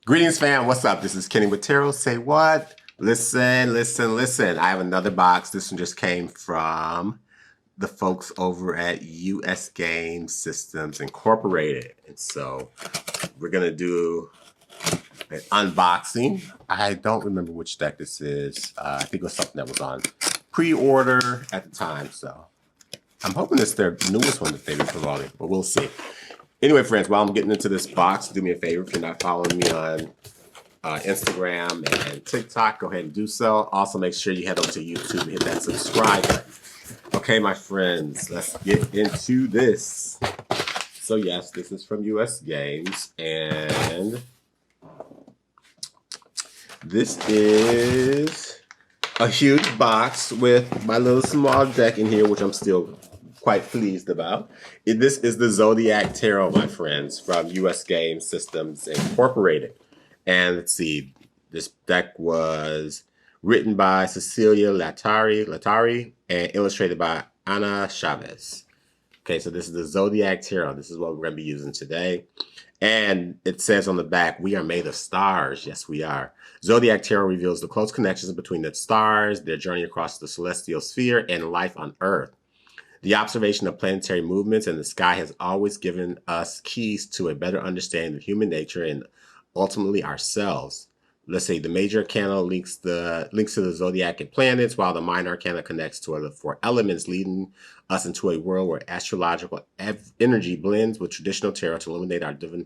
Greetings, fam. What's up? This is Kenny with Tarot. Say what? Listen, listen, listen. I have another box. This one just came from the folks over at US Game Systems Incorporated. And so we're going to do an unboxing. I don't remember which deck this is. I think it was something that was on pre-order at the time. So I'm hoping it's their newest one that they've been promoting, but we'll see. Anyway, friends, while I'm getting into this box, do me a favor. If you're not following me on Instagram and TikTok, go ahead and do so. Also, make sure you head over to YouTube and hit that subscribe button. Okay, my friends, let's get into this. So, yes, this is from US Games, and this is a huge box with my little small deck in here, which I'm still quite pleased about. This is the Zodiac Tarot, my friends, from US Game Systems Incorporated. And let's see, this deck was written by Cecilia Lattari and illustrated by Ana Chávez. Okay, so this is the Zodiac Tarot. This is what we're going to be using today. And it says on the back, we are made of stars. Yes, we are. Zodiac Tarot reveals the close connections between the stars, their journey across the celestial sphere, and life on Earth. The observation of planetary movements in the sky has always given us keys to a better understanding of human nature and ultimately ourselves. Let's say the major arcana links to the zodiac and planets, while the minor arcana connects to the four elements, leading us into a world where astrological energy blends with traditional tarot to illuminate our divinatory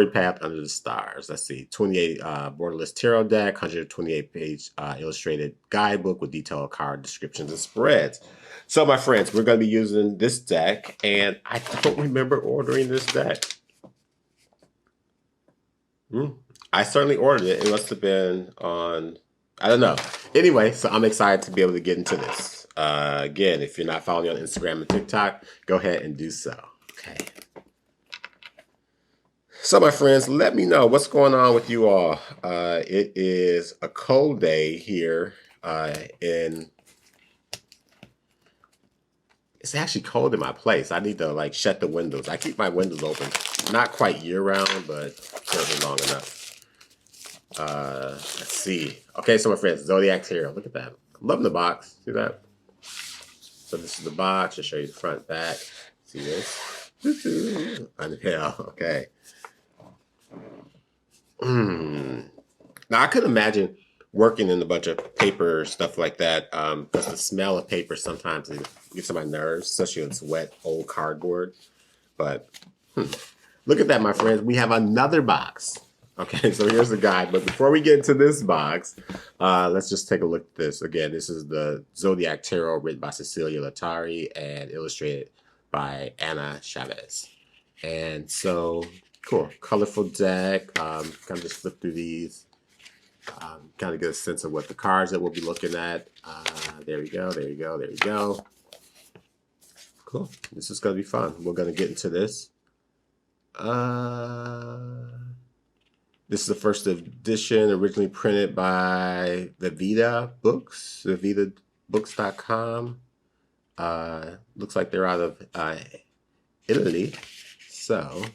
path under the stars. Let's see, 28 borderless tarot deck, 128-page illustrated guidebook with detailed card descriptions and spreads. So, my friends, we're going to be using this deck, and I don't remember ordering this deck. I certainly ordered it. It must have been on, I don't know. Anyway, so I'm excited to be able to get into this. Again, if you're not following me on Instagram and TikTok, go ahead and do so. Okay. So, my friends, let me know what's going on with you all. It is a cold day here it's actually cold in my place. I need to shut the windows. I keep my windows open. Not quite year round, but certainly long enough. Let's see. Okay, so my friends, Zodiac Tarot. Look at that. I'm loving the box. See that? So this is the box. I'll show you the front, back. See this? Unveil. Okay. Now I could imagine working in a bunch of paper stuff like that, because the smell of paper sometimes it gets on my nerves, especially when it's wet, old cardboard. But look at that, my friends. We have another box. Okay, so here's the guide. But before we get into this box, let's just take a look at this. Again, this is the Zodiac Tarot written by Cecilia Lattari and illustrated by Ana Chávez. And so, cool. Colorful deck. Kind of just flip through these. Kind of get a sense of what the cards that we'll be looking at. There we go, there you go, there you go. Cool. This is going to be fun. We're going to get into this. This is the first edition, originally printed by Vivida Books, vividabooks.com. Looks like they're out of Italy. So,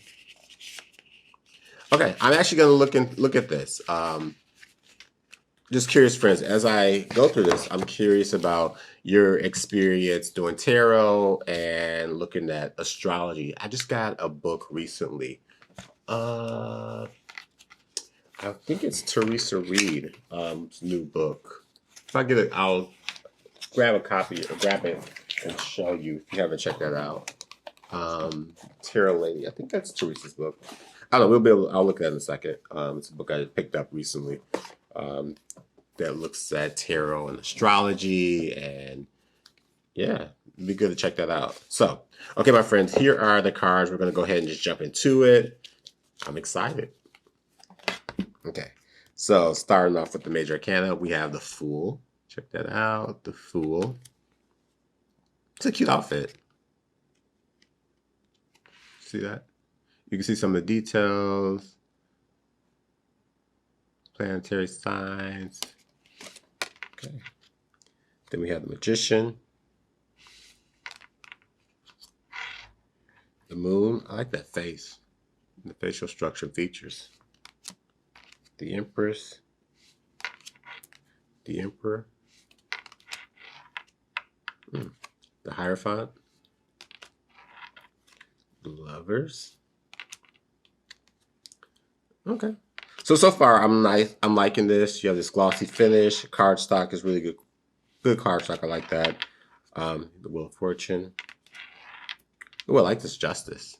okay, I'm actually going to look at this. Just curious, friends, as I go through this, I'm curious about your experience doing tarot and looking at astrology. I just got a book recently. I think it's Teresa Reed's new book. If I get it, I'll grab a copy or grab it and show you if you haven't checked that out. Tarot Lady. I think that's Teresa's book. I don't know. I'll look at it in a second. It's a book I picked up recently. That looks at tarot and astrology, and yeah, it'd be good to check that out. So, okay, my friends, here are the cards. We're going to go ahead and just jump into it. I'm excited. Okay, so starting off with the major arcana, we have the Fool. Check that out, the Fool. It's a cute outfit. See that? You can see some of the details. Planetary signs. Okay. Then we have the Magician. The Moon. I like that face. The facial structure features. The Empress. The Emperor. The Hierophant. The Lovers. Okay. So far I'm liking this. You have this glossy finish. Cardstock is really good. Good cardstock. I like that. The Wheel of Fortune. Oh, I like this Justice.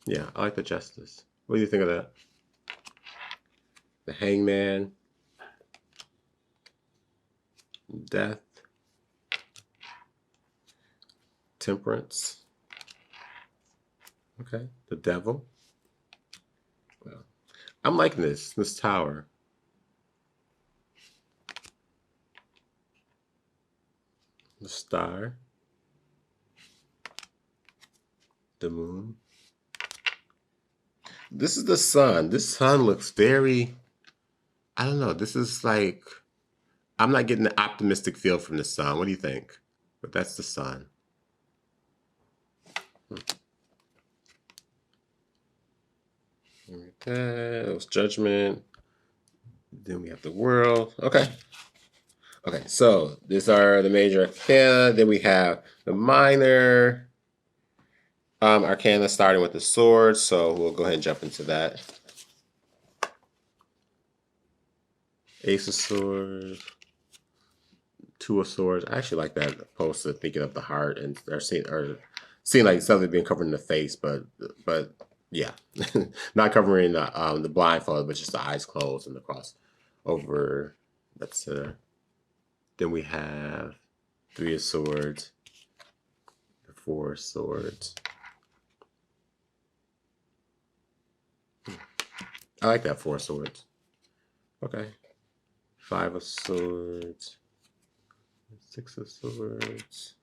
Yeah, I like the Justice. What do you think of that? The Hangman. Death. Temperance. Okay. The Devil. Well, I'm liking this Tower. The Star. The Moon. This is the Sun. This Sun looks very, I don't know. This is like, I'm not getting the optimistic feel from the Sun. What do you think? But that's the Sun. That was Judgment. Then we have the World. Okay. Okay, so these are the major arcana. Then we have the minor arcana starting with the sword. So we'll go ahead and jump into that. Ace of Swords. Two of Swords. I actually like that opposed to thinking of the heart and seeing like something being covered in the face, but yeah, not covering the blindfold, but just the eyes closed and the cross over that center. Then we have Three of Swords, the Four of Swords. I like that Four of Swords. Okay. Five of Swords, Six of Swords,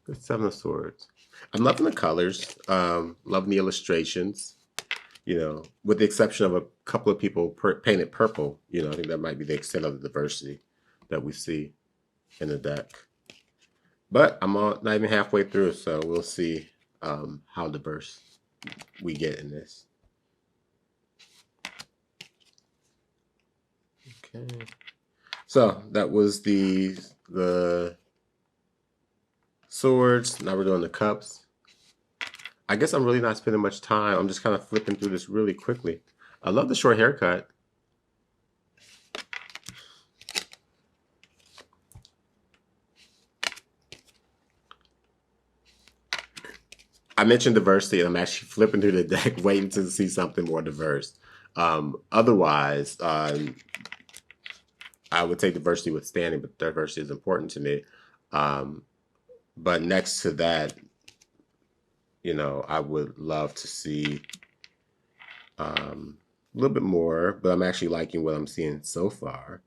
the Seven of Swords. I'm loving the colors, loving the illustrations. You know, with the exception of a couple of people painted purple, you know, I think that might be the extent of the diversity that we see in the deck. But I'm not even halfway through, so we'll see how diverse we get in this. Okay. So that was the swords. Now we're doing the cups. I guess I'm really not spending much time. I'm just kind of flipping through this really quickly. I love the short haircut. I mentioned diversity, and I'm actually flipping through the deck, waiting to see something more diverse. Otherwise, I would take diversity withstanding, but diversity is important to me. But next to that, you know, I would love to see a little bit more, but I'm actually liking what I'm seeing so far.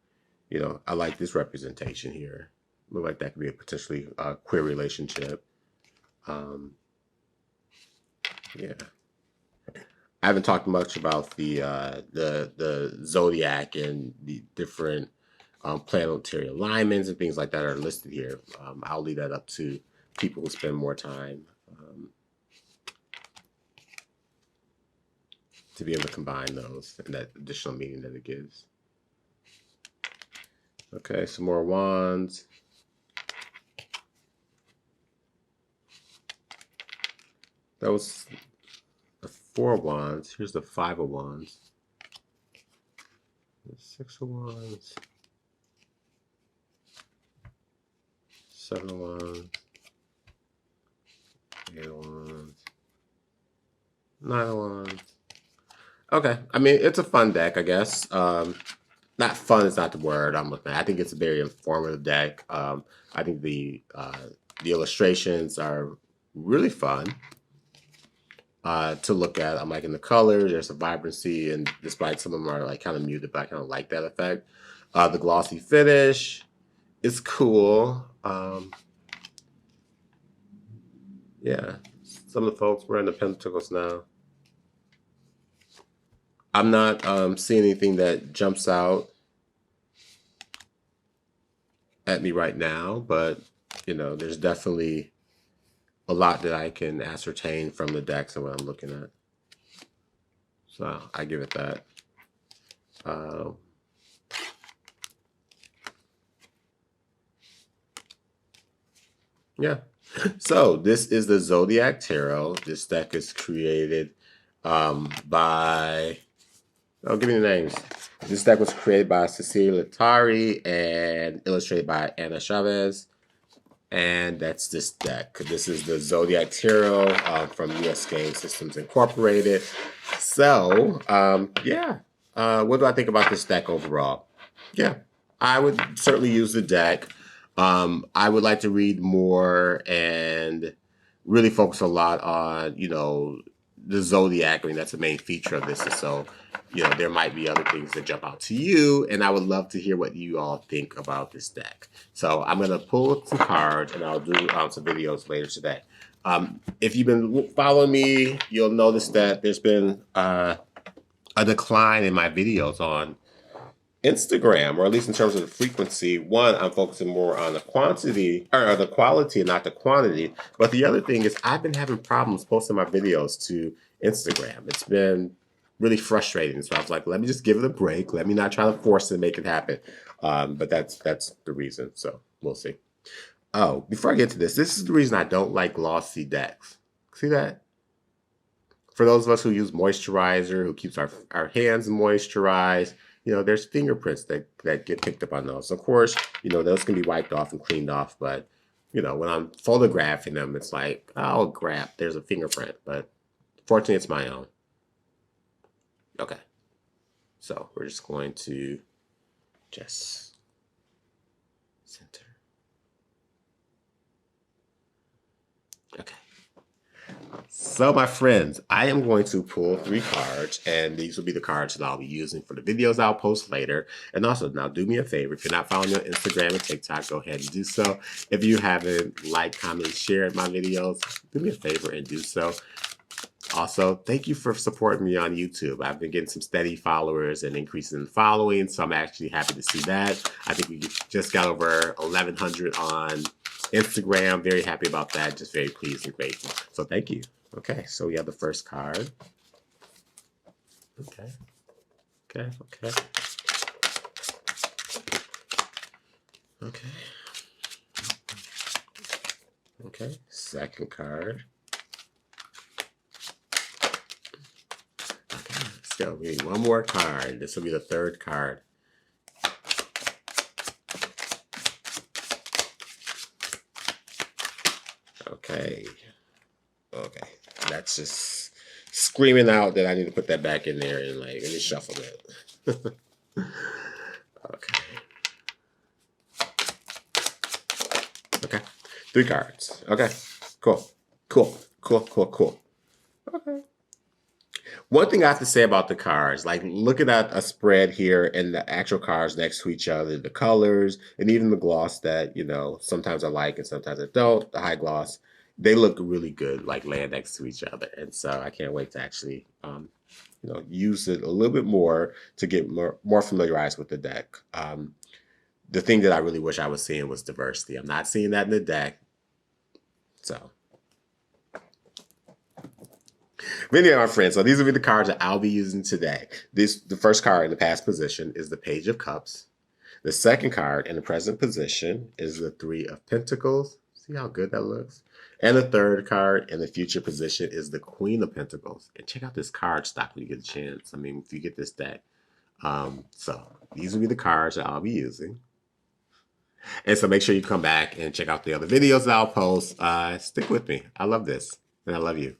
You know, I like this representation here. Look like that could be a potentially queer relationship. Yeah. I haven't talked much about the zodiac and the different planetary alignments and things like that are listed here. I'll leave that up to people who spend more time to be able to combine those and that additional meaning that it gives. Okay, some more wands. That was the Four of Wands. Here's the Five of Wands. The Six of Wands. Seven of Wands. Eight of Wands. Nine of Wands. Okay, I mean, it's a fun deck, I guess. Not fun is not the word I'm looking at. I think it's a very informative deck. I think the illustrations are really fun to look at. I'm liking the colors. There's a vibrancy, and despite some of them are like kind of muted, but I kind of like that effect. The glossy finish is cool. Yeah, some of the folks we're in the Pentacles now. I'm not seeing anything that jumps out at me right now, but you know, there's definitely a lot that I can ascertain from the decks and what I'm looking at. So I give it that. Yeah. So this is the Zodiac Tarot. This deck is created by, oh, give me the names. This deck was created by Cecilia Lattari and illustrated by Ana Chávez. And that's this deck. This is the Zodiac Tarot from US Game Systems Incorporated. So, yeah. What do I think about this deck overall? Yeah, I would certainly use the deck. I would like to read more and really focus a lot on, you know, the Zodiac. I mean, that's the main feature of this. And so, you know, there might be other things that jump out to you, and I would love to hear what you all think about this deck. So I'm going to pull some cards, and I'll do some videos later today. If you've been following me, you'll notice that there's been a decline in my videos on Instagram, or at least in terms of the frequency. One, I'm focusing more on the quantity or the quality and not the quantity. But the other thing is I've been having problems posting my videos to Instagram. It's been really frustrating. So I was like, let me just give it a break. Let me not try to force it and make it happen. But that's the reason. So we'll see. Oh, before I get to this is the reason I don't like glossy decks. See that? For those of us who use moisturizer, who keeps our hands moisturized, you know, there's fingerprints that get picked up on those. Of course, you know, those can be wiped off and cleaned off, but, you know, when I'm photographing them, it's like, oh, crap, there's a fingerprint. But fortunately, it's my own. Okay. So we're just going to just center. Okay. So my friends, I am going to pull 3 cards, and these will be the cards that I'll be using for the videos I'll post later. And also, now do me a favor, if you're not following me on Instagram and TikTok, go ahead and do so. If you haven't liked, commented, shared my videos, do me a favor and do so. Also, thank you for supporting me on YouTube. I've been getting some steady followers and increasing in following, so I'm actually happy to see that. I think we just got over 1,100 on Instagram. Very happy about that. Just very pleased and grateful. So thank you. Okay, so we have the first card. Okay. Okay, okay. Okay. Okay, second card. Okay, let's go. We need one more card. This will be the third card. Okay. Okay. That's just screaming out that I need to put that back in there and like, let me shuffle it. Okay. Okay. 3 cards. Okay. Cool. Cool. Cool. Cool. Cool. Okay. One thing I have to say about the cards, like looking at a spread here and the actual cards next to each other, the colors, and even the gloss that, you know, sometimes I like and sometimes I don't, the high gloss, they look really good, like laying next to each other. And so I can't wait to actually, you know, use it a little bit more to get more familiarized with the deck. The thing that I really wish I was seeing was diversity. I'm not seeing that in the deck. So. But anyway, my friends, so these will be the cards that I'll be using today. The first card in the past position is the Page of Cups. The second card in the present position is the 3 of Pentacles. See how good that looks? And the third card in the future position is the Queen of Pentacles. And check out this card stock when you get a chance. I mean, if you get this deck. So these will be the cards that I'll be using. And so make sure you come back and check out the other videos that I'll post. Stick with me. I love this. And I love you.